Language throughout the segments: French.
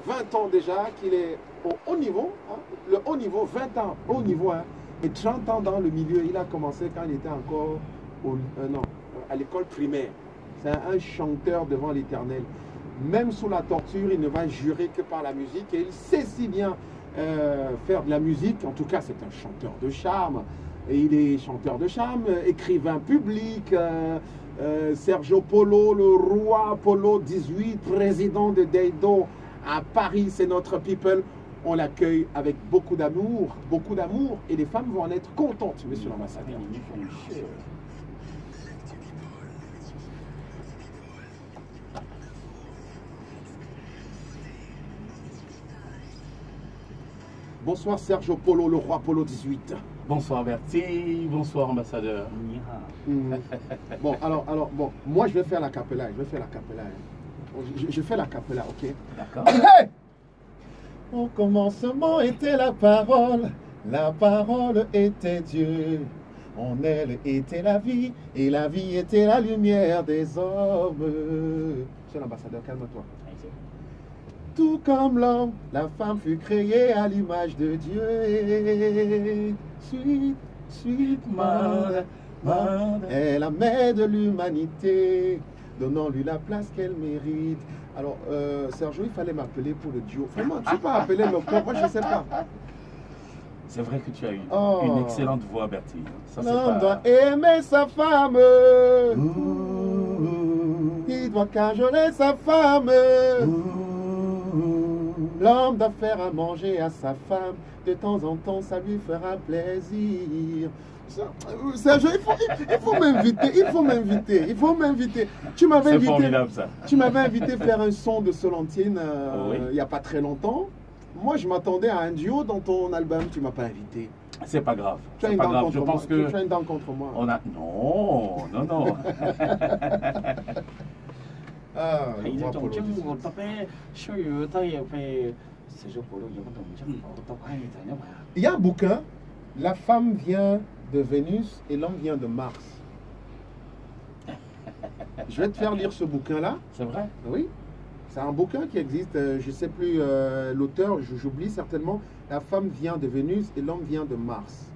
20 ans déjà qu'il est au haut niveau, hein, le haut niveau, 20 ans, haut niveau, hein, et 30 ans dans le milieu. Il a commencé quand il était encore non, à l'école primaire. C'est un chanteur devant l'Éternel. Même sous la torture, il ne va jurer que par la musique. Et il sait si bien faire de la musique. En tout cas, c'est un chanteur de charme. Et il est chanteur de charme, écrivain public. Sergio Polo, le roi Polo 18, président de Deido à Paris, c'est notre people. On l'accueille avec beaucoup d'amour, et les femmes vont en être contentes, monsieur l'ambassadeur. Bonsoir Sergio Polo, le roi Polo 18. Bonsoir Bertie, bonsoir ambassadeur. Bon, alors, bon, moi je vais faire la capella, je fais la capella, ok? D'accord. Hey! Au commencement était la parole était Dieu. En elle était la vie, et la vie était la lumière des hommes. Monsieur l'ambassadeur, calme-toi. Tout comme l'homme, la femme fut créée à l'image de Dieu. Suite, mère est la mère de l'humanité. Donnons-lui la place qu'elle mérite. Alors, Sergio, il fallait m'appeler pour le duo. Vraiment, tu peux appeler le corps, moi je ne sais pas. C'est vrai que tu as une excellente voix, Bertie. L'homme doit aimer sa femme. Il doit cajoler sa femme. L'homme doit faire à manger à sa femme. De temps en temps, ça lui fera plaisir. Sergio, il faut m'inviter. Tu m'avais invité. C'est formidable, ça. Tu m'avais invité faire un son de Solentine oui. Il n'y a pas très longtemps. Moi, je m'attendais à un duo dans ton album. Tu ne m'as pas invité. C'est pas grave. Tu as une pas dent grave. contre Je moi. pense que Tu as une dent contre moi. on a non. Ah, le 喺 roi 度 Polo 將 18. 我特別需要都要被寫咗保留咗嗰度將我特別就因為 Il y a un bouquin. La femme vient de Vénus et l'homme vient de Mars. Je vais te faire lire ce bouquin-là. C'est vrai? Oui. C'est un bouquin qui existe. Je ne sais plus l'auteur, j'oublie certainement. La femme vient de Vénus et l'homme vient de Mars.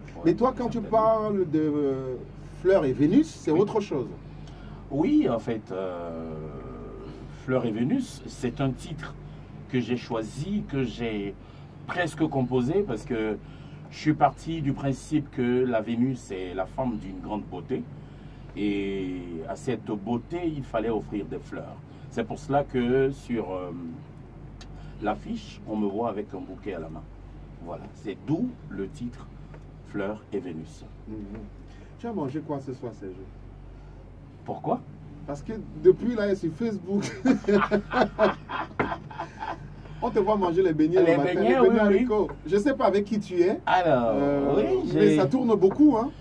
Ouais, mais toi, quand tu parles de Fleur et Vénus, c'est autre chose. Oui, en fait, Fleur et Vénus, c'est un titre que j'ai choisi, que j'ai presque composé, parce que je suis parti du principe que la Vénus est la femme d'une grande beauté, et à cette beauté, il fallait offrir des fleurs. C'est pour cela que sur l'affiche, on me voit avec un bouquet à la main. Voilà, c'est d'où le titre Fleur et Vénus. Tu as mangé quoi ce soir, Sergio? Pourquoi? Parce que depuis là, sur Facebook, on te voit manger les beignets le matin, les beignets haricots. Je ne sais pas avec qui tu es. Alors, oui, mais ça tourne beaucoup, hein?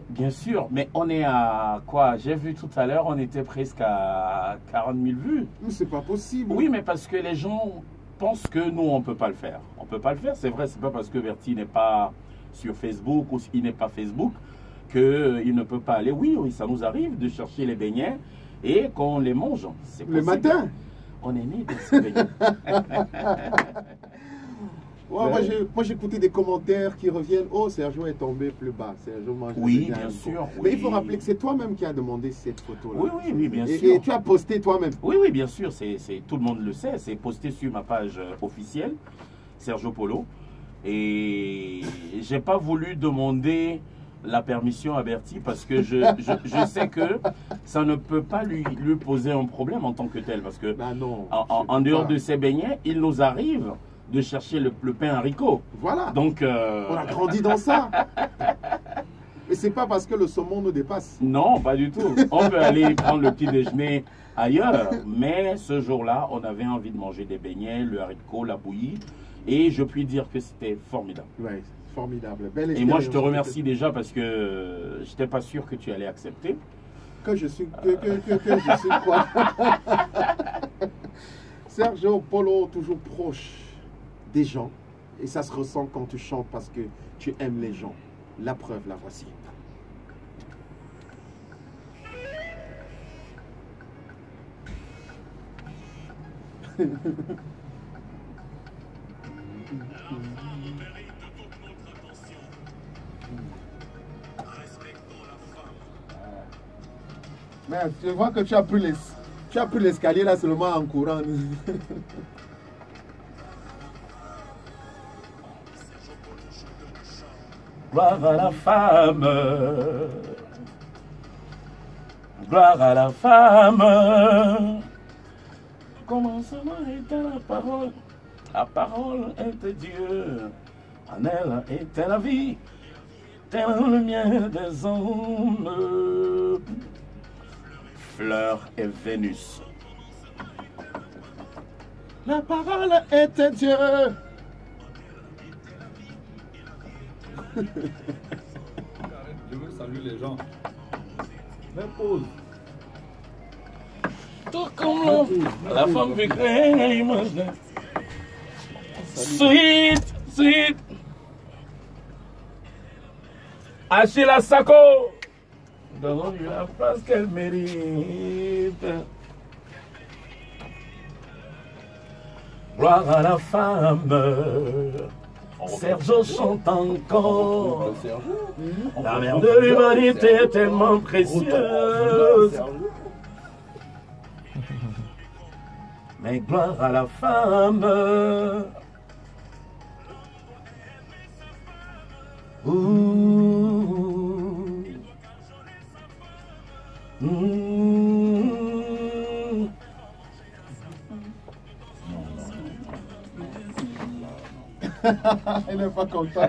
Bien sûr, mais on est à quoi? J'ai vu tout à l'heure, on était presque à 40 000 vues. Mais c'est pas possible. Oui, mais parce que les gens pensent que nous, on ne peut pas le faire. On ne peut pas le faire, c'est vrai, c'est pas parce que Bertie n'est pas sur Facebook ou s'il n'est pas Facebook qu'il ne peut pas aller. Oui, oui, ça nous arrive de chercher les beignets et qu'on les mange. Le matin? On est né de ces beignets. Ouais, moi j'ai écouté des commentaires qui reviennent. Oh, Sergio est tombé plus bas. Sergio mange Oui, des bien sûr. Mais Oui. il faut rappeler que c'est toi-même qui as demandé cette photo-là. Oui, bien sûr. Et tu as posté toi-même. Oui, bien sûr. Tout le monde le sait. C'est posté sur ma page officielle, Sergio Polo. Et j'ai pas voulu demander la permission à Bertie parce que je sais que ça ne peut pas lui poser un problème en tant que tel. Parce que Bah non, en dehors de ces beignets, il nous arrive de chercher le pain haricot. Voilà. Donc, on a grandi dans ça. Et c'est pas parce que le saumon nous dépasse. Non, pas du tout. On peut aller prendre le petit déjeuner ailleurs. Mais ce jour-là, on avait envie de manger des beignets, le haricot, la bouillie. Et je puis dire que c'était formidable. Ouais, formidable. Belle Et moi, je te remercie déjà parce que je n'étais pas sûr que tu allais accepter. Que je suis quoi? Sergio Polo, toujours proche des gens. Et ça se ressent quand tu chantes parce que tu aimes les gens. La preuve, la voici. Mais tu vois que tu as pris l'escalier là seulement en courant. Gloire à la femme. Gloire à la femme. Commencement était la parole. La parole était Dieu. En elle était la vie. Tel le miel des hommes. Fleur et Vénus. La parole était Dieu. Je veux saluer les gens. Même pause. Tout comme la femme veut créer à l'image. Sweet, sweet. Achille Sako. Donne-lui la place qu'elle mérite. Gloire à la femme. Sergio chante encore. La mère de l'humanité est tellement précieuse. Mais gloire à la femme. Ouh. Il n'est pas content.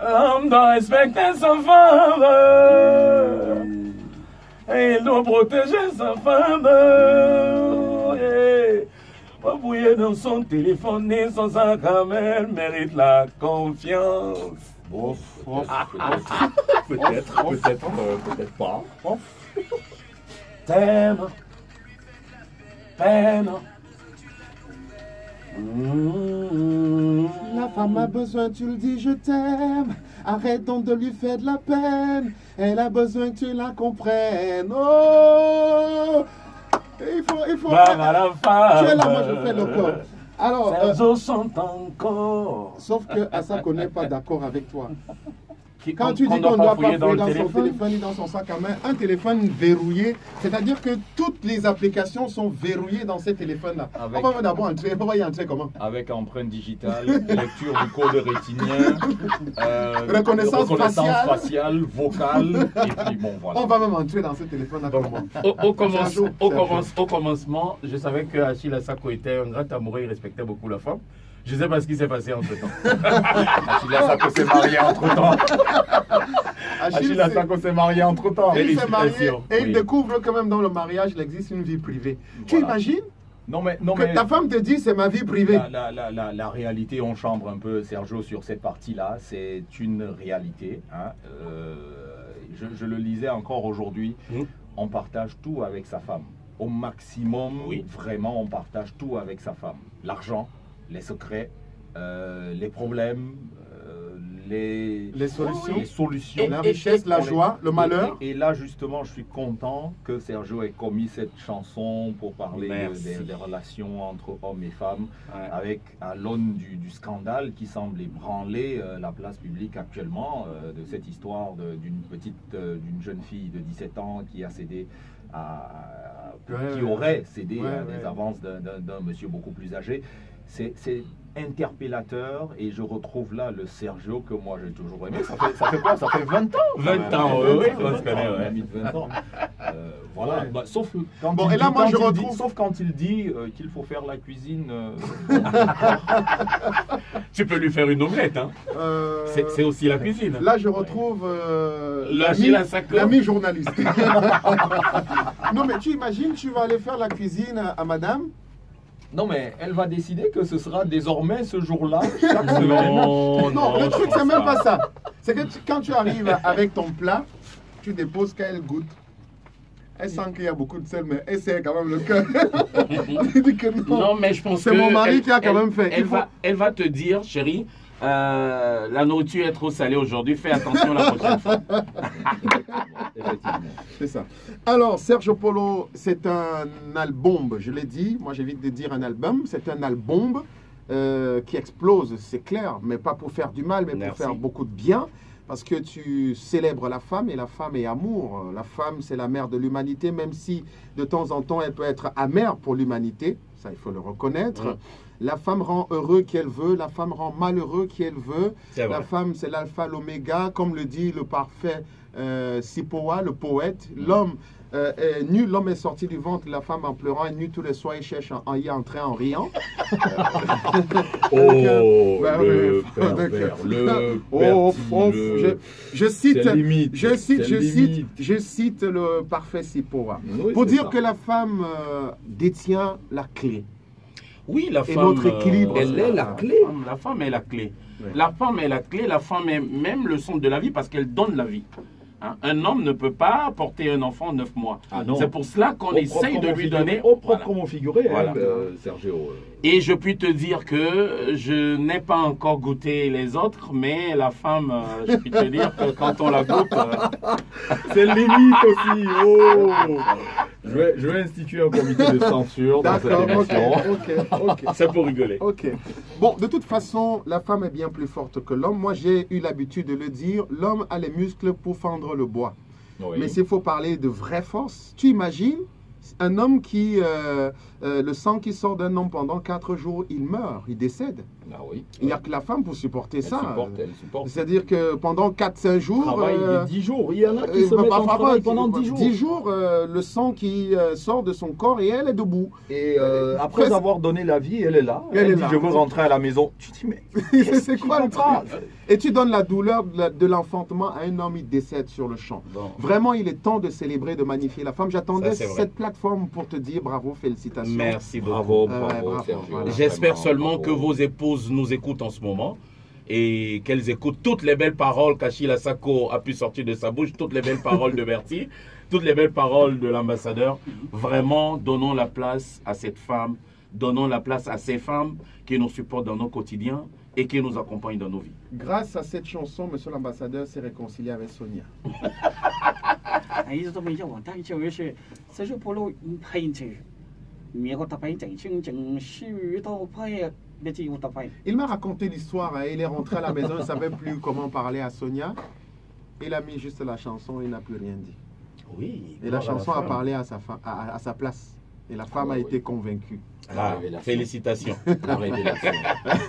L'homme doit respecter sa femme. Et il doit protéger sa femme. Pas bouiller dans son téléphone ni son sac à main, elle mérite la confiance. Peut-être pas. T'aimes, peine. La femme a besoin, tu le dis, je t'aime. Arrête donc de lui faire de la peine. Elle a besoin que tu la comprennes. Oh, il faut. Gloire à la femme. Tu es là, moi je fais le corps. Alors, Sergio chante encore. sauf que Asako n'est pas d'accord avec toi. Quand Qu'on- tu dis qu'on qu'on ne doit pas fouiller fouiller dans le son téléphone ni dans son sac à main, un téléphone verrouillé, c'est-à-dire que toutes les applications sont verrouillées dans ces téléphones-là. Avec- On va d'abord entrer, on va y entrer comment? Avec empreinte digitale, lecture du code rétinien, Reconnaissance faciale, vocale, et puis bon voilà. On va même entrer dans ce téléphone-là comment? Au commencement, je savais que Achille Sako était un grand amoureux, il respectait beaucoup la femme. Je ne sais pas ce qui s'est passé entre temps. Achille Sako s'est marié entre temps. Achille Sako s'est marié entre temps. Et il s'est marié Félicitations. et il Oui. découvre que même dans le mariage, il existe une vie privée. Tu Voilà. imagines Non mais que ta femme te dit c'est ma vie privée? la réalité, on chambre un peu Sergio sur cette partie-là, c'est une réalité. Hein. Je le lisais encore aujourd'hui, on partage tout avec sa femme. Au maximum, Oui. vraiment, on partage tout avec sa femme. L'argent, les secrets, les problèmes, les solutions. La richesse, la joie, le malheur. Et là, justement, je suis content que Sergio ait commis cette chanson pour parler des relations entre hommes et femmes, Ouais. avec à l'aune du scandale qui semble ébranler la place publique actuellement, de cette histoire d'une jeune fille de 17 ans qui a cédé qui aurait cédé à des avances d'un monsieur beaucoup plus âgé. C'est interpellateur et je retrouve là le Sergio que moi j'ai toujours aimé. Ça fait quoi? Ça fait 20 ans. 20 ans, oui, on se connaît, ouais. 20 ans. Voilà. Ouais. Bah, sauf quand Bon, il et là, dit- moi, quand je il dit- retrouve- sauf quand il dit qu'il faut faire la cuisine. Tu peux lui faire une omelette, hein. C'est aussi la cuisine. Là, je retrouve Achille Sako. l'ami journaliste. Non, mais tu imagines, tu vas aller faire la cuisine à madame. Non, mais elle va décider que ce sera désormais ce jour-là, chaque semaine. Non, le truc, je c'est pense même pas. pas ça. C'est que quand tu arrives avec ton plat, tu déposes qu'elle goûte. Elle sent qu'il y a beaucoup de sel, mais elle sait quand même le cœur. Elle dit que non. Non, mais je pense C'est que mon mari elle- qui a quand elle- même fait. Elle va te dire, chérie, la nourriture est trop salée aujourd'hui, fais attention la prochaine fois. Effectivement. C'est ça. Alors, Sergio Polo, c'est un album, je l'ai dit, moi j'évite de dire un album, c'est un album qui explose, c'est clair, mais pas pour faire du mal, mais Merci. pour faire beaucoup de bien, parce que tu célèbres la femme et la femme est amour. La femme, c'est la mère de l'humanité, même si de temps en temps elle peut être amère pour l'humanité, ça il faut le reconnaître. Mm. La femme rend heureux qui elle veut, la femme rend malheureux qui elle veut. C'est vrai. La femme, c'est l'alpha, l'oméga, comme le dit le parfait Sipoa, le poète. L'homme est nu, l'homme est sorti du ventre de la femme en pleurant, est nu tous les soirs, il cherche à y entrer en riant. Oh, Bah, le oui. pervers, le Oh, perti, oh, le- je cite, c'est limite, c'est limite. je cite le parfait Sipoa. Oui, Pour c'est dire ça. que la femme détient la clé. Oui, la Et femme. notre équilibre, Elle est la clé. La femme est la clé. Ouais. La femme est la clé, la femme est même le centre de la vie parce qu'elle donne la vie. Hein, un homme ne peut pas porter un enfant 9 mois. Ah non. C'est pour cela qu'on essaye de lui donner. Au Voilà. proprement figuré, Voilà. Sergio. Et je puis te dire que je n'ai pas encore goûté les autres, mais la femme, je puis te dire que quand on la goûte, C'est limite aussi. Oh. Je vais instituer un comité de censure dans cette D'accord, émission. ok. c'est pour rigoler. Ok. Bon, de toute façon, la femme est bien plus forte que l'homme. Moi, j'ai eu l'habitude de le dire. L'homme a les muscles pour fendre le bois. Oui. Mais s'il faut parler de vraie force, tu imagines un homme qui, le sang qui sort d'un homme pendant 4 jours, il meurt, il décède. Ah oui. Il n'y a que la femme pour supporter Elle ça. supporte, elle supporte. C'est-à-dire que pendant 4-5 jours... Travail de 10 jours. Il y en a qui se bah, mettent en parfois, travail pendant 10 jours. 10 jours, le sang qui sort de son corps et elle est debout. Et après Presque- avoir donné la vie, elle est là. Elle Elle est dit là. je veux rentrer à la maison. Tu dis mais C'est quoi le truc? Et tu donnes la douleur de l'enfantement à un homme, il décède sur le champ. Bon. Vraiment, il est temps de célébrer, de magnifier la femme. J'attendais Ça, c'est vrai. cette plateforme pour te dire bravo, félicitations. Merci beaucoup. Bravo, Ouais, bravo, bravo, Sergio. voilà. J'espère Vraiment, seulement bravo. que vos épouses nous écoutent en ce moment et qu'elles écoutent toutes les belles paroles qu'Achille Sako a pu sortir de sa bouche, toutes les belles paroles de Bertie, toutes les belles paroles de l'ambassadeur. Vraiment, donnons la place à cette femme, donnons la place à ces femmes qui nous supportent dans nos quotidiens et qui nous accompagnent dans nos vies. Grâce à cette chanson, monsieur l'ambassadeur s'est réconcilié avec Sonia. 一直都没叫我带，就是这就不如拍进去，美国大拍整清整许多拍，你只有大拍。 Il m'a raconté l'histoire, hein. Il est rentré à la maison, il ne savait plus comment parler à Sonia. Il a mis juste la chanson, il n'a plus rien dit. Oui. Et la chanson a parlé à sa place. Et la femme a été convaincue. Ah, félicitations. La révélation.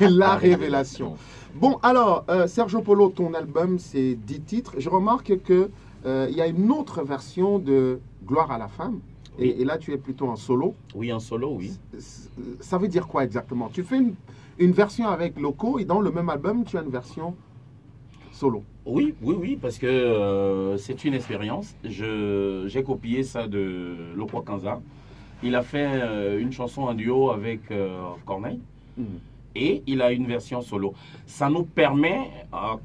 La révélation. Bon, alors, Sergio Polo, ton album, c'est 10 titres. Je remarque que il y a une autre version de Gloire à la femme. Oui. Et là, tu es plutôt en solo. Oui, en solo, oui. Ça veut dire quoi exactement? Tu fais une version avec Loco et dans le même album, tu as une version solo. Oui, oui, oui, parce que c'est une expérience. J'ai copié ça de Loco Kanza. Il a fait une chanson en duo avec Corneille. Et il a une version solo. Ça nous permet,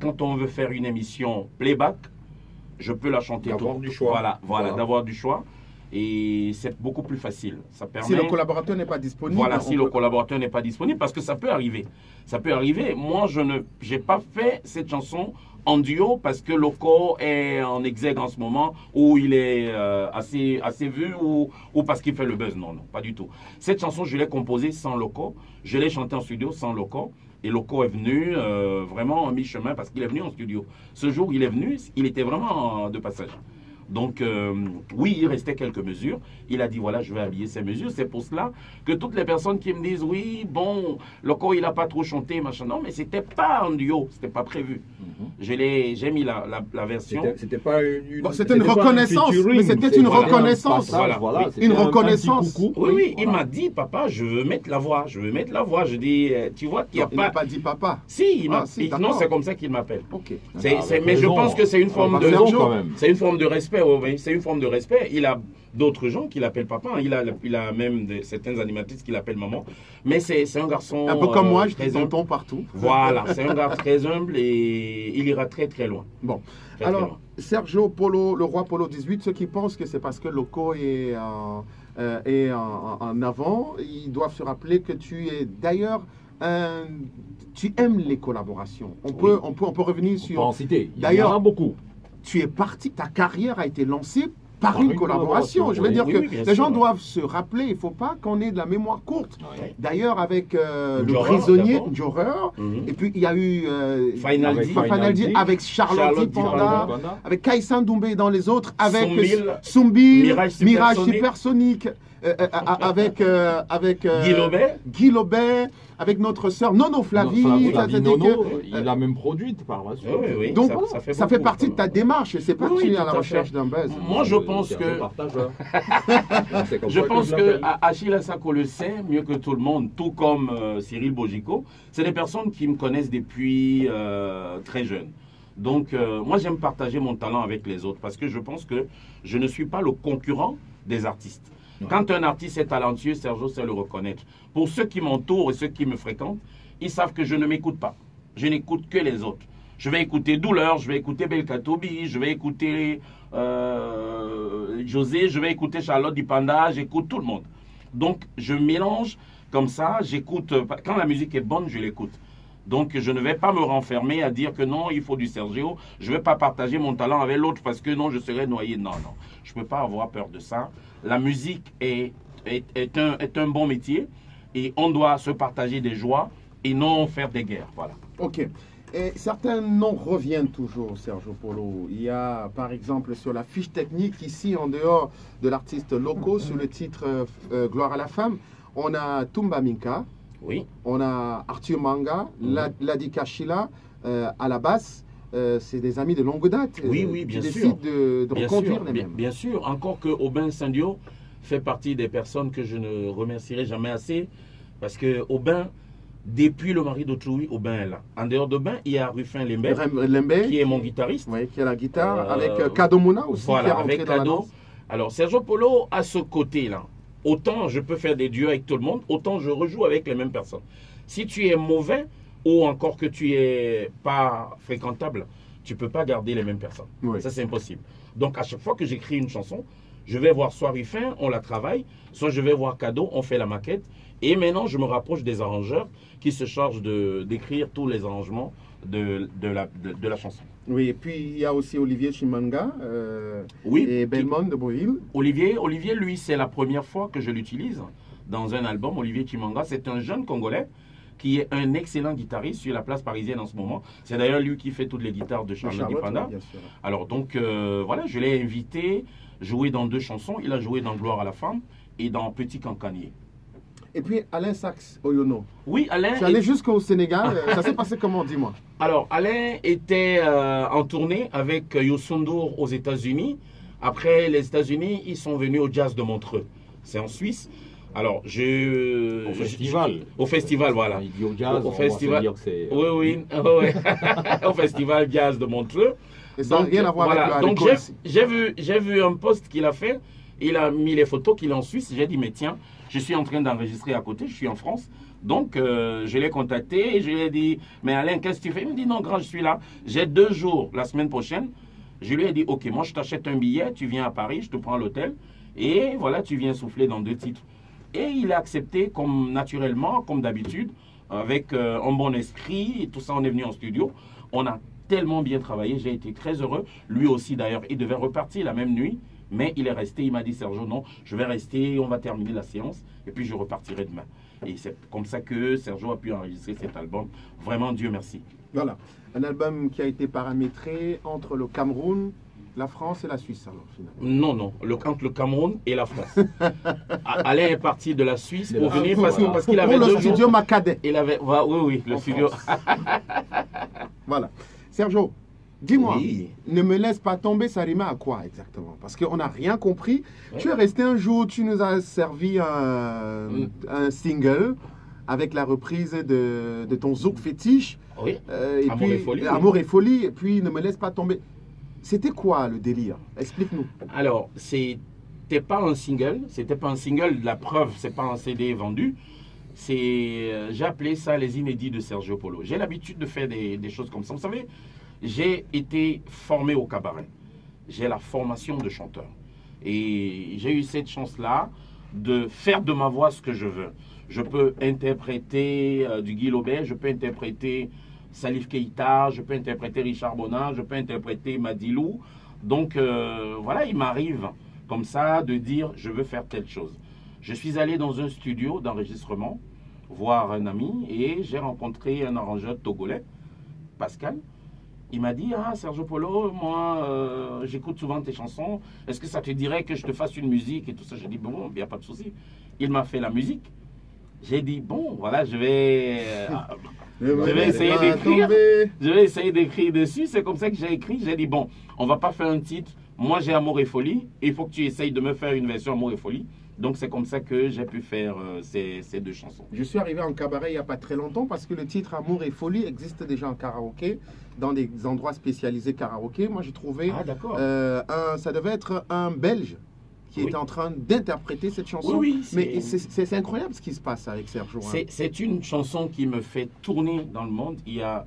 quand on veut faire une émission playback, je peux la chanter D'avoir tout. du choix. Voilà, d'avoir du choix. Et c'est beaucoup plus facile. Ça permet, Si le collaborateur n'est pas disponible. voilà, on si le peut- collaborateur n'est pas disponible, parce que ça peut arriver. Ça peut arriver. Moi, je n'ai pas fait cette chanson en duo parce que Loco est en exergue en ce moment, ou il est assez vu, ou parce qu'il fait le buzz. Non, non, pas du tout. Cette chanson, je l'ai composée sans Loco. Je l'ai chantée en studio sans Loco. Et Loco est venu vraiment en mi-chemin parce qu'il est venu en studio. Ce jour, il est venu, il était vraiment de passage. Donc, oui, il restait quelques mesures. Il a dit, voilà, je vais habiller ces mesures. C'est pour cela que toutes les personnes qui me disent, oui, bon, Loco, il n'a pas trop chanté, machin. Non, mais c'était pas en duo, c'était pas prévu. J'ai mis la version. C'était pas une. Bon, c'était une pas un reconnaissance, featuring, mais c'était une un reconnaissance. passage, Voilà. voilà, Oui, c'était une un petit reconnaissance. coucou. Oui, oui, il voilà. m'a dit, papa, je veux mettre la voix, je veux mettre la voix. Je dis, tu vois qu'il n'y a Non, il n'a pas... pas dit papa. Si, il m'a... Ah, si, non, d'accord. c'est comme ça qu'il m'appelle. Ok. Mais avec je raison. pense que c'est une forme Avec de... raison, quand même. C'est une forme de respect, oui, c'est une forme de respect. Il a d'autres gens qui l'appellent papa, hein. Il a même certaines animatrices qui l'appellent maman. Mais c'est un garçon... Un peu comme moi, je très dis humble. tonton partout. Voilà, c'est un gars très humble et il ira très très loin. Bon. Très, très loin. Alors, Sergio Polo, le roi Polo 18, ceux qui pensent que c'est parce que Loco est en avant, ils doivent se rappeler que tu es d'ailleurs tu aimes les collaborations. On Oui. peut revenir On peut en sur... citer. Il y D'ailleurs, en a beaucoup. Tu es parti, ta carrière a été lancée par Par une une collaboration. collaboration, Je veux oui. dire Oui, que oui, bien les sûr. gens doivent se rappeler, il ne faut pas qu'on ait de la mémoire courte. Ouais. D'ailleurs, avec le Njora, prisonnier d'abord. Njora, Mhm. et puis il y a eu Final Avec D. Final D, avec Charlotte Charlotte Dipanda, Dipanda. avec Kaïsan Doumbé dans les autres, avec Sombil, Sombil, Mirage Mirage Supersonic. Supersonic, avec Guy Lobet. Guy Lobet, avec notre sœur Nono Flavie. Flavie c'est-à-dire Nono, que, il a même produite par la suite. Oui, oui, oui. donc, ça fait ça fait beaucoup, partie de ta démarche, c'est pas Oui, que tu oui, es à tout la à recherche fait. d'un buzz. Moi, je pense C'est un que- partageur. C'est comme Je ça pense que l'appelle. Achille Assako le sait mieux que tout le monde, tout comme Cyril Bojico. C'est des personnes qui me connaissent depuis très jeune. Donc, moi, j'aime partager mon talent avec les autres parce que je pense que je ne suis pas le concurrent des artistes. Ouais. Quand un artiste est talentueux, Sergio sait le reconnaître. Pour ceux qui m'entourent et ceux qui me fréquentent, ils savent que je ne m'écoute pas. Je n'écoute que les autres. Je vais écouter Douleur, je vais écouter Belkatobi, je vais écouter José, je vais écouter Charlotte Dipanda, j'écoute tout le monde. Donc, je mélange comme ça, j'écoute. Quand la musique est bonne, je l'écoute. Donc, je ne vais pas me renfermer à dire que non, il faut du Sergio. Je ne vais pas partager mon talent avec l'autre parce que non, je serais noyé. Non, non. Je ne peux pas avoir peur de ça. La musique est un bon métier et on doit se partager des joies et non faire des guerres. Voilà. Ok. Et certains noms reviennent toujours, Sergio Polo. Il y a, par exemple, sur la fiche technique, ici, en dehors de l'artiste loco, sur le titre Gloire à la femme, on a Tumba Minka, Oui. on a Arthur Manga, Ladi Kashila, à la basse. C'est des amis de longue date. Oui, oui, bien qui sûr. décident de Bien reconduire sûr, les mêmes. bien sûr. Encore que Aubin Sandio fait partie des personnes que je ne remercierai jamais assez parce que Aubin, depuis le mari d'autrui, Aubin est là. En dehors d'Aubin, il y a Rufin Lembe, Lembe, qui est mon guitariste. oui, qui a la guitare, Euh, avec Kado Mouna aussi, qui est Voilà, rentré avec dans la Kado. danse. Alors, Sergio Polo a ce côté-là. Autant je peux faire des duos avec tout le monde, autant je rejoue avec les mêmes personnes. Si tu es mauvais ou encore que tu es pas fréquentable, tu peux pas garder les mêmes personnes. Oui. Ça, c'est impossible. Donc, à chaque fois que j'écris une chanson, je vais voir soit Rufin, on la travaille, soit je vais voir Kado, on fait la maquette. Et maintenant, je me rapproche des arrangeurs qui se chargent d'écrire tous les arrangements de la chanson. Oui, et puis il y a aussi Olivier Chimanga Oui, et qui- Belmont de Beauville. Olivier, lui, c'est la première fois que je l'utilise dans un album. Olivier Chimanga, c'est un jeune Congolais qui est un excellent guitariste sur la place parisienne en ce moment. C'est d'ailleurs lui qui fait toutes les guitares de Charlotte Dipanda. oui, bien sûr. Alors donc, voilà, je l'ai invité, jouer dans 2 chansons. Il a joué dans Gloire à la femme et dans Petit Cancanier. Et puis Alain Sax Oyono. Oui, Alain. Tu es allé jusqu'au Sénégal. Ça s'est passé comment, dis-moi? Alors, Alain était en tournée avec Youssou N'Dour aux États-Unis. Après les États-Unis, ils sont venus au Jazz de Montreux. C'est en Suisse. Alors, Au festival. Au festival, voilà. Il dit au jazz, Au on va festival. se dire que c'est... Oui, oui. Au festival Jazz de Montreux. Et ça n'a Donc, rien à voir voilà. avec Donc, l'école ici. j'ai vu un post qu'il a fait. Il a mis les photos qu'il est en Suisse. J'ai dit, mais tiens, je suis en train d'enregistrer à côté. Je suis en France. Donc, je l'ai contacté et je lui ai dit, mais Alain, qu'est-ce que tu fais? Il me dit, non, grand, je suis là. J'ai 2 jours la semaine prochaine. Je lui ai dit, ok, moi, je t'achète un billet. Tu viens à Paris, je te prends à l'hôtel. Et voilà, tu viens souffler dans 2 titres. Et il a accepté comme naturellement, comme d'habitude, avec un bon esprit. Et tout ça, on est venu en studio. On a tellement bien travaillé. J'ai été très heureux. Lui aussi, d'ailleurs, il devait repartir la même nuit. Mais il est resté. Il m'a dit, Sergio, non, je vais rester. On va terminer la séance. Et puis, je repartirai demain. Et c'est comme ça que Sergio a pu enregistrer cet album. Vraiment, Dieu merci. Voilà. Un album qui a été paramétré entre le Cameroun, la France et la Suisse, alors, finalement. Non, non, entre le Cameroun et la France. Alain est parti de la Suisse pour Ah, venir Pour- parce qu'il avait pour 2 le studio jours. Macadais. Il avait, oui, le En studio. France. Voilà. Sergio, dis-moi, Oui. ne me laisse pas tomber, ça rime à quoi exactement? Parce qu'on n'a rien compris. Ouais. Tu es resté un jour, tu nous as servi un single avec la reprise de ton zouk fétiche. Oui. Et Amour puis, et folie, oui. Amour et folie, et puis ne me laisse pas tomber. C'était quoi le délire? Explique-nous. Alors, c'était pas un single, la preuve, c'est pas un CD vendu. J'ai appelé ça les inédits de Sergio Polo. J'ai l'habitude de faire des choses comme ça. Vous savez, j'ai été formé au cabaret. J'ai la formation de chanteur. Et j'ai eu cette chance-là de faire de ma voix ce que je veux. Je peux interpréter du Guy Lobet, je peux interpréter Salif Keïta, je peux interpréter Richard Bonnard, je peux interpréter Madilou. Donc voilà, il m'arrive comme ça de dire je veux faire telle chose. Je suis allé dans un studio d'enregistrement voir un ami et j'ai rencontré un arrangeur togolais, Pascal. Il m'a dit, ah Sergio Polo, moi j'écoute souvent tes chansons, est-ce que ça te dirait que je te fasse une musique et tout ça? J'ai dit, bon, il n'y a pas de souci. Il m'a fait la musique. J'ai dit, bon, voilà, je vais essayer d'écrire. Je vais essayer d'écrire dessus. C'est comme ça que j'ai écrit. J'ai dit, bon, on va pas faire un titre. Moi, j'ai Amour et Folie. Il faut que tu essayes de me faire une version Amour et Folie. Donc, c'est comme ça que j'ai pu faire ces deux chansons. Je suis arrivé en cabaret il n'y a pas très longtemps parce que le titre Amour et Folie existe déjà en karaoké, dans des endroits spécialisés karaoké. Moi, j'ai trouvé, ça devait être un Belge qui était en train d'interpréter cette chanson. Oui, mais c'est incroyable ce qui se passe avec Sergio. C'est une chanson qui me fait tourner dans le monde. Il y a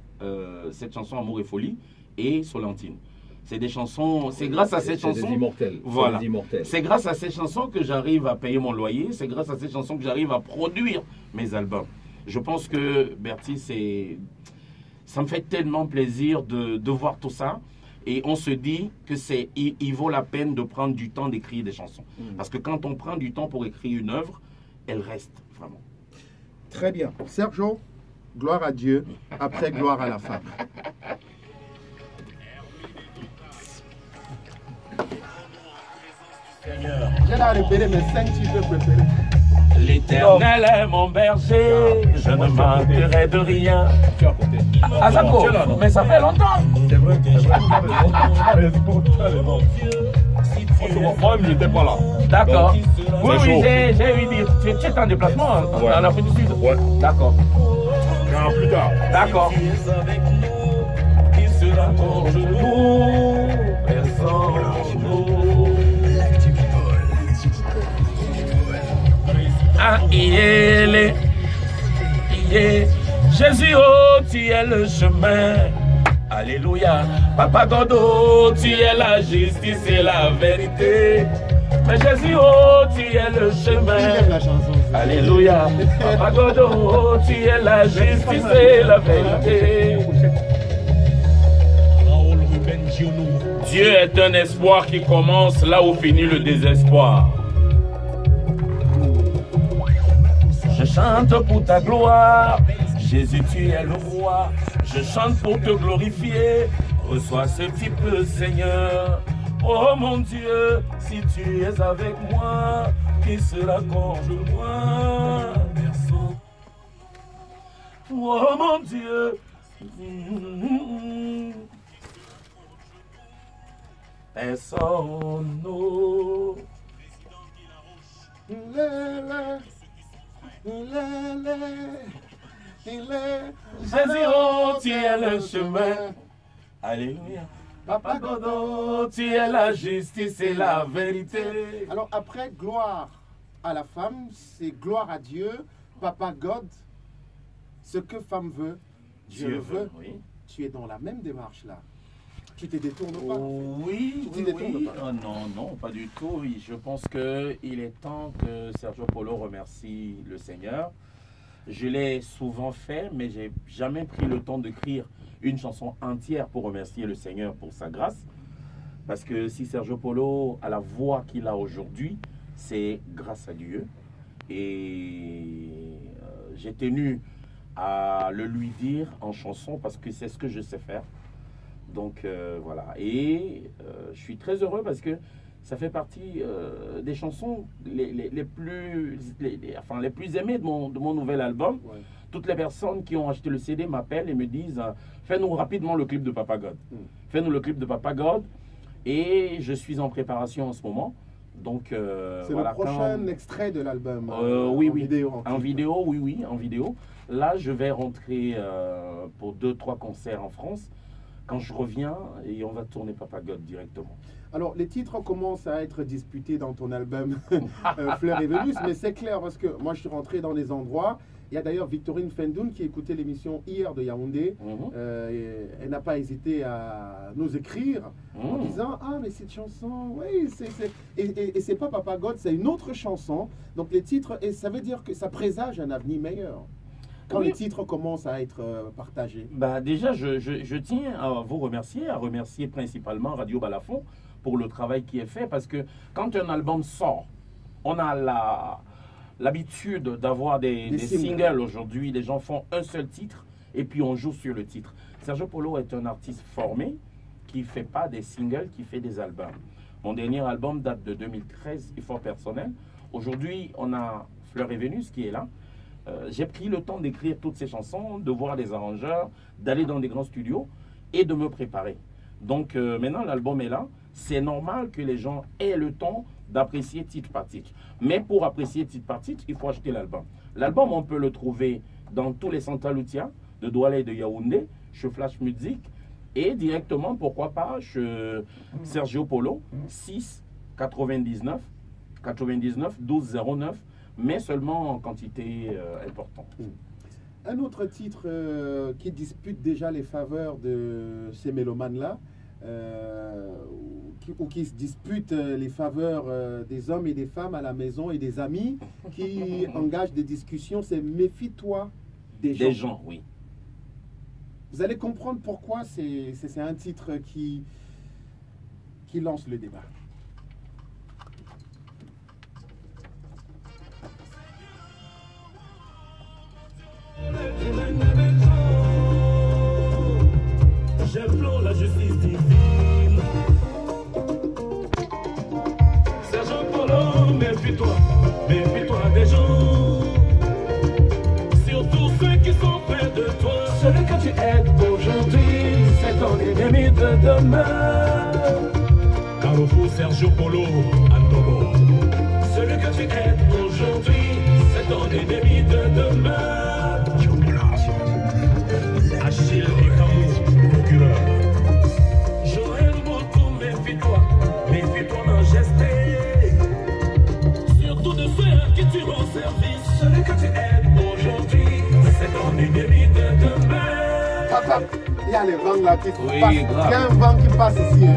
cette chanson Amour et Folie et Solentine. C'est des chansons, c'est grâce à ces chansons. Des immortels. Voilà. C'est grâce à ces chansons que j'arrive à payer mon loyer. C'est grâce à ces chansons que j'arrive à produire mes albums. Je pense que Bertie, ça me fait tellement plaisir de voir tout ça. Et on se dit que il vaut la peine de prendre du temps d'écrire des chansons. Parce que quand on prend du temps pour écrire une œuvre, elle reste vraiment. Très bien. Sergio, gloire à Dieu, après gloire à la femme. J'ai la répéter mes 5 titres préférés. L'Éternel est mon berger, je ne manquerai de rien. Azako, mais ça fait longtemps. C'est vrai, tu as raison. Moi-même, je n'étais pas là. D'accord. Oui, j'ai eu dire. Tu es en déplacement en Afrique du Sud. Ouais. D'accord. Plus tard. D'accord. Qui sera contre nous? Personne. Ah, Jésus, oh, tu es le chemin. Alléluia. Papa God, oh, tu es la justice et la vérité. Mais Jésus, oh, tu es le chemin. Alléluia. Papa God, oh, tu es la justice et la vérité. Dieu est un espoir qui commence là où finit le désespoir. Je chante pour ta gloire, Jésus tu es le roi. Je chante pour te glorifier, reçois ce petit peu Seigneur. Oh mon Dieu, si tu es avec moi, qui sera contre moi? Personne. Oh mon Dieu. Personne. Jésus, oh, tu es le chemin. Alléluia. Papa God, tu es la justice et la vérité. Alors après gloire à la femme, c'est gloire à Dieu. Papa God, ce que femme veut, Dieu le veut. Oui. Tu es dans la même démarche là. Tu te détournes pas? Oui, tu te détournes pas. Oh, non, pas du tout. Oui, je pense qu'il est temps que Sergio Polo remercie le Seigneur. Je l'ai souvent fait, mais j'ai jamais pris le temps d'écrire une chanson entière pour remercier le Seigneur pour sa grâce. Parce que si Sergio Polo a la voix qu'il a aujourd'hui, c'est grâce à Dieu. Et j'ai tenu à le lui dire en chanson parce que c'est ce que je sais faire. Donc voilà. Et je suis très heureux parce que ça fait partie des chansons les plus aimées de mon nouvel album. Ouais. Toutes les personnes qui ont acheté le CD m'appellent et me disent fais-nous rapidement le clip de Papa God. Fais-nous le clip de Papa God. Et je suis en préparation en ce moment. Donc c'est voilà, le prochain extrait de l'album. Oui. En vidéo. Là, je vais rentrer pour 2-3 concerts en France. Quand je reviens, et on va tourner Papa God directement. Alors, les titres commencent à être disputés dans ton album Fleur et Vénus, mais c'est clair parce que moi, je suis rentré dans les endroits Il y a d'ailleurs Victorine Fendoun qui écoutait l'émission hier de Yaoundé. Elle n'a pas hésité à nous écrire en disant « Ah, mais cette chanson, oui, et c'est pas Papa God, c'est une autre chanson. » Donc les titres, et ça veut dire que ça présage un avenir meilleur. Quand les titres commencent à être partagés. Bah déjà, je tiens à vous remercier, à remercier principalement Radio Balafon pour le travail qui est fait. Parce que quand un album sort, on a l'habitude d'avoir des singles aujourd'hui. Les gens font un seul titre et puis on joue sur le titre. Sergio Polo est un artiste formé qui ne fait pas des singles, qui fait des albums. Mon dernier album date de 2013, Effort personnel. Aujourd'hui, on a Fleur et Vénus qui est là. J'ai pris le temps d'écrire toutes ces chansons, de voir les arrangeurs, d'aller dans des grands studios et de me préparer. Donc maintenant, l'album est là. C'est normal que les gens aient le temps d'apprécier titre par titre. Mais pour apprécier titre par titre, il faut acheter l'album. L'album, on peut le trouver dans tous les centres Outia, de Douala et de Yaoundé, chez Flash Music, et directement, pourquoi pas, chez Sergio Polo, 6 99 99 12 09, mais seulement en quantité importante. Un autre titre qui dispute déjà les faveurs de ces mélomanes-là, ou qui se disputent les faveurs des hommes et des femmes à la maison et des amis, qui engagent des discussions, c'est Méfie-toi des gens. Des gens, oui. Vous allez comprendre pourquoi c'est un titre qui lance le débat. J'implore la justice divine. Sergio Polo, méfie-toi des gens. Surtout ceux qui sont près de toi. Celui que tu aides aujourd'hui, c'est ton ennemi de demain. Carrefour Sergio Polo, Antobo. Celui que tu aides aujourd'hui, c'est ton ennemi de demain. Achille et Camus, procureur. Joël beaucoup, méfie-toi non gesté. Surtout de ceux à qui tu rends service. Celui que tu aides aujourd'hui, c'est ton ennemi de demain. Papa, il y a les vents là qui Oui, passent. Il y a un vent qui passe ici. Hein.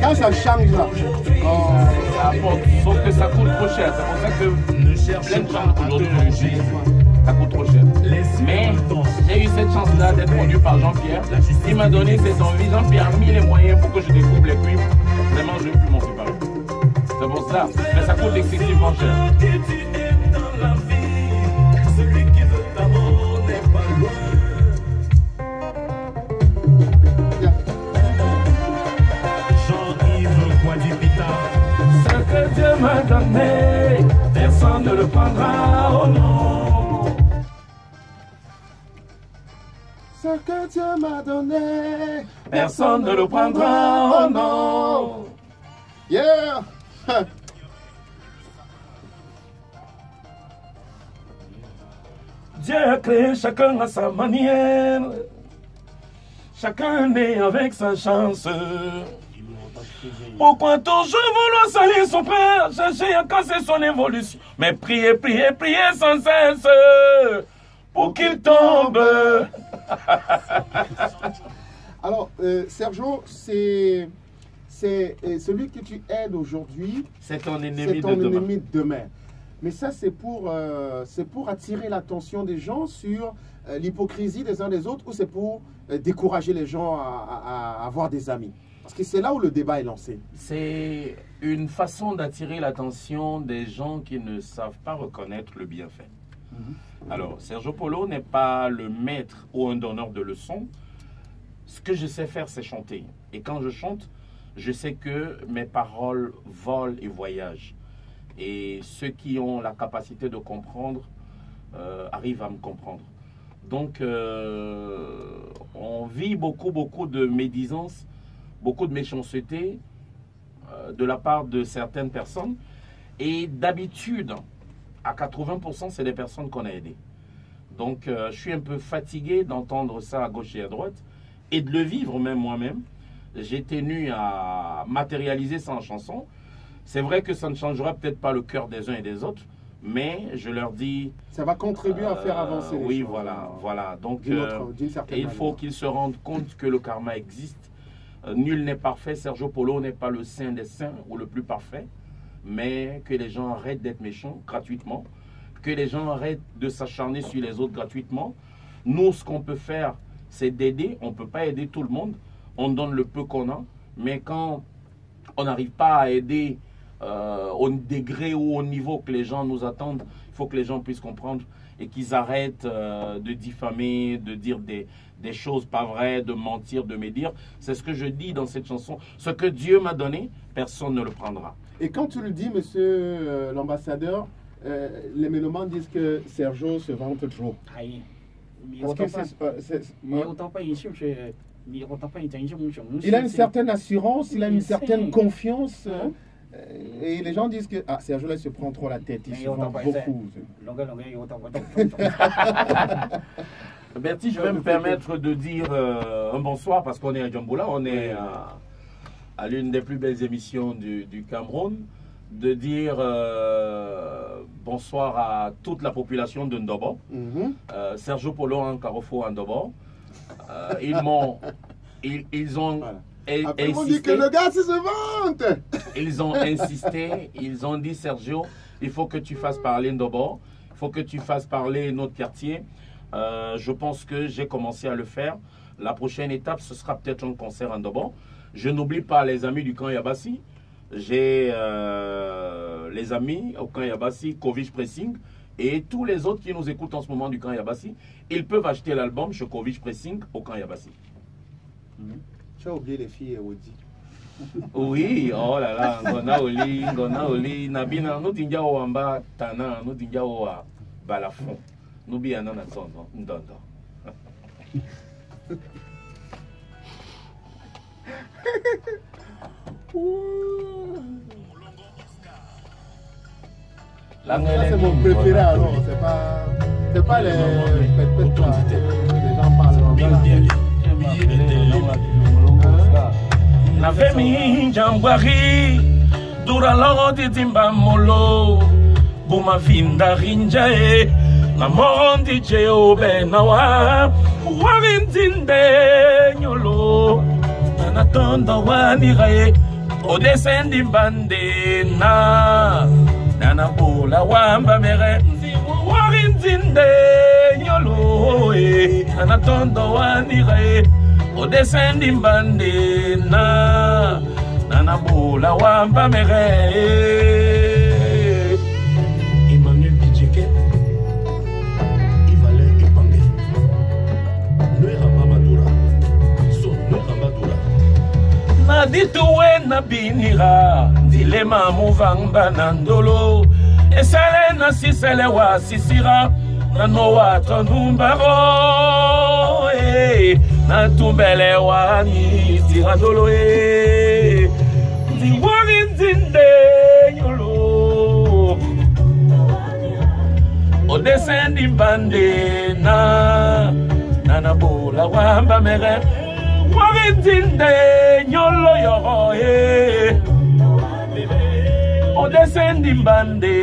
Quand ça change là, Ça apporte, sauf que ça coûte trop cher. C'est pour ça que Ne cherche plein de pas gens à aujourd'hui te le venger. disent. Ça coûte trop cher. Mais j'ai eu cette chance-là d'être produit par Jean-Pierre. Il m'a donné cette envie. Jean-Pierre a mis les moyens pour que je découvre les cuivres. Vraiment, je ne veux plus m'en séparer. C'est pour ça. Mais ça coûte excessivement cher. Qui tu es dans la vie, celui qui veut t'amour n'est pas loin. Jean-Yves Guadipita. Ce que Dieu m'a donné, personne ne le prendra, oh non. ce que Dieu m'a donné, Personne ne le prendra, oh non. Yeah! Dieu a créé chacun à sa manière. Chacun né avec sa chance. Pourquoi toujours vouloir salir son frère, chercher à casser son évolution? Mais priez, priez, priez sans cesse pour qu'il tombe. Alors, Sergio, c'est celui que tu aides aujourd'hui, C'est ton c'est ennemi ton de demain. ennemi de demain. Mais ça, c'est pour attirer l'attention des gens sur l'hypocrisie des uns des autres, ou c'est pour décourager les gens à avoir des amis? Parce que c'est là où le débat est lancé. C'est une façon d'attirer l'attention des gens qui ne savent pas reconnaître le bienfait. Alors, Sergio Polo n'est pas le maître ou un donneur de leçons. Ce que je sais faire, c'est chanter. Et quand je chante, je sais que mes paroles volent et voyagent. Et ceux qui ont la capacité de comprendre arrivent à me comprendre. Donc, on vit beaucoup de médisance, beaucoup de méchanceté de la part de certaines personnes. Et d'habitude, à 80%, c'est des personnes qu'on a aidées. Donc, je suis un peu fatigué d'entendre ça à gauche et à droite et de le vivre même moi-même. J'ai tenu à matérialiser ça en chanson. C'est vrai que ça ne changera peut-être pas le cœur des uns et des autres, mais je leur dis... Ça va contribuer à faire avancer les oui, choses. voilà. Donc, d'une certaine il manière. faut qu'ils se rendent compte que le karma existe. Nul n'est parfait. Sergio Polo n'est pas le saint des saints ou le plus parfait. Mais que les gens arrêtent d'être méchants gratuitement. Que les gens arrêtent de s'acharner sur les autres gratuitement. Nous, ce qu'on peut faire, c'est d'aider. On ne peut pas aider tout le monde. On donne le peu qu'on a. Mais quand on n'arrive pas à aider au degré ou au niveau que les gens nous attendent, il faut que les gens puissent comprendre et qu'ils arrêtent de diffamer, de dire des choses pas vraies, de mentir, de médire. C'est ce que je dis dans cette chanson. Ce que Dieu m'a donné, personne ne le prendra. Et quand tu le dis, monsieur l'ambassadeur, les mélomanes disent que Sergio se vante trop. Parce que il a une certaine assurance, il a une certaine confiance. Et les gens disent que Sergio là, il se prend trop la tête, il se vante beaucoup. Bertie, je vais me permettre de dire un bonsoir parce qu'on est à Djamboula, on est à l'une des plus belles émissions du Cameroun. De dire bonsoir à toute la population de Ndobo. Sergio Polo en Carrefour en Ndobo. Ils ont Après, on dit que le gars se vante. Ils ont insisté, ils ont dit Sergio, il faut que tu fasses parler Ndobo, il faut que tu fasses parler notre quartier. Je pense que j'ai commencé à le faire. La prochaine étape, ce sera peut-être un concert en Ndobo. Je n'oublie pas les amis du camp Yabassi. J'ai les amis au camp Yabassi, Kovic Pressing, et tous les autres qui nous écoutent en ce moment du camp Yabassi, ils peuvent acheter l'album chez Kovic Pressing au camp Yabassi. Tu as oublié les filles Audi. Oui, oh là là, Ngona Oli, Nabina, nous tinga Wamba, Tana, nous tinga Wa Balafon, nous bien en attendant, Ndondo. Ça c'est mon préféré alors, c'est pas les pètes là, les gens parlent. La femi jambari dura logo titimba molo buma vinda rinjae na mondi jeo benawa warintinde nyolo na tondo wani gae o descendi bande na na bola wamba mere warintinde nyolo na tondo wani gae o descendi bande na bola wamba mere Emmanuel Bidjeke Ivalé Epangé Noé Mamadura Son Noé Mamadura Nadituwe na binira dilema muvanga nandolo esale na sisele wa sisira na noa tonumbaro na tumbele wa ni tiradolo diwari nzinde nyolo o descendi bande na bola wamba mere wari nzinde nyolo yo o descendi bande